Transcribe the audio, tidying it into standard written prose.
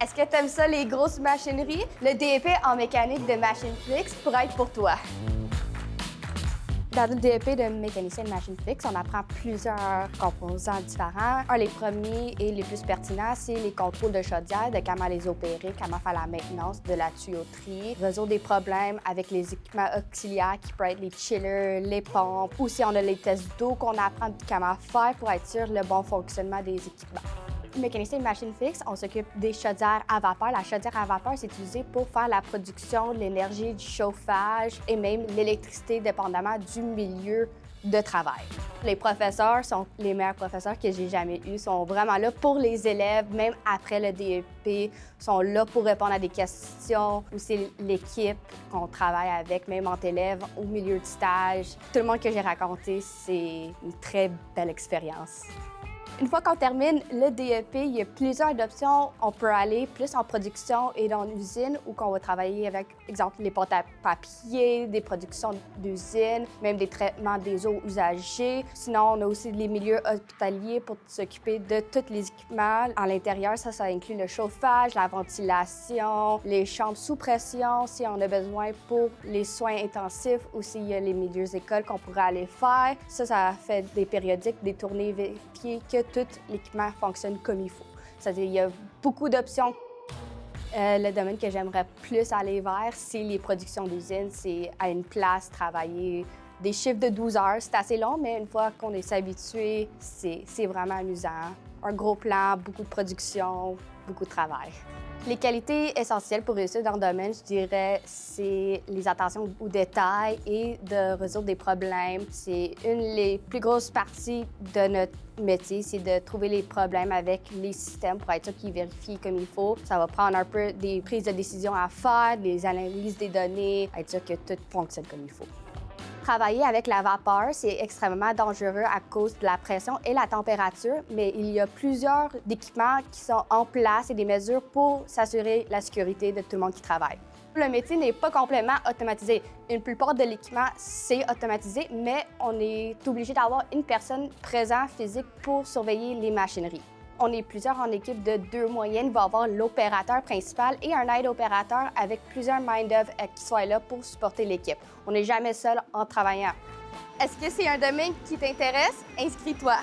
Est-ce que tu aimes ça, les grosses machineries? Le DEP en mécanique de Machine Fix pourrait être pour toi. Dans le DEP de mécanicien de Machine Fix, on apprend plusieurs composants différents. Un des premiers et les plus pertinents, c'est les contrôles de chaudière, de comment les opérer, comment faire la maintenance de la tuyauterie, résoudre des problèmes avec les équipements auxiliaires qui peuvent être les chillers, les pompes. Aussi, on a les tests d'eau qu'on apprend comment faire pour être sûr le bon fonctionnement des équipements. Mécanicien de Machine Fix, on s'occupe des chaudières à vapeur. La chaudière à vapeur, c'est utilisé pour faire la production de l'énergie, du chauffage et même l'électricité, dépendamment du milieu de travail. Les professeurs sont les meilleurs professeurs que j'ai jamais eus. Ils sont vraiment là pour les élèves, même après le DEP. Sont là pour répondre à des questions. Aussi l'équipe qu'on travaille avec, même entre élèves, au milieu de stage. Tout le monde que j'ai raconté, c'est une très belle expérience. Une fois qu'on termine le DEP, il y a plusieurs options. On peut aller plus en production et dans l'usine où on va travailler avec, exemple, les pâtes à papier, des productions d'usine, même des traitements des eaux usagées. Sinon, on a aussi les milieux hospitaliers pour s'occuper de tous les équipements. À l'intérieur, ça inclut le chauffage, la ventilation, les chambres sous pression si on a besoin pour les soins intensifs. Aussi, il y a les milieux écoles qu'on pourrait aller faire. Ça fait des périodiques, des tournées vérifiées que tout l'équipement fonctionne comme il faut. C'est-à-dire qu'il y a beaucoup d'options. Le domaine que j'aimerais plus aller vers, c'est les productions d'usine. C'est à une place, travailler des chiffres de 12 heures. C'est assez long, mais une fois qu'on est habitué, c'est vraiment amusant. Un gros plan, beaucoup de production, beaucoup de travail. Les qualités essentielles pour réussir dans le domaine, je dirais, c'est les attentions aux détails et de résoudre des problèmes. C'est une des plus grosses parties de notre métier, c'est de trouver les problèmes avec les systèmes pour être sûr qu'ils vérifient comme il faut. Ça va prendre un peu des prises de décision à faire, des analyses des données, être sûr que tout fonctionne comme il faut. Travailler avec la vapeur, c'est extrêmement dangereux à cause de la pression et la température, mais il y a plusieurs équipements qui sont en place et des mesures pour s'assurer la sécurité de tout le monde qui travaille. Le métier n'est pas complètement automatisé. Une plupart de l'équipement, c'est automatisé, mais on est obligé d'avoir une personne présente physique pour surveiller les machineries. On est plusieurs en équipe de 2 moyennes. Il va y avoir l'opérateur principal et un aide-opérateur avec plusieurs main-d'œuvre qui soient là pour supporter l'équipe. On n'est jamais seul en travaillant. Est-ce que c'est un domaine qui t'intéresse? Inscris-toi!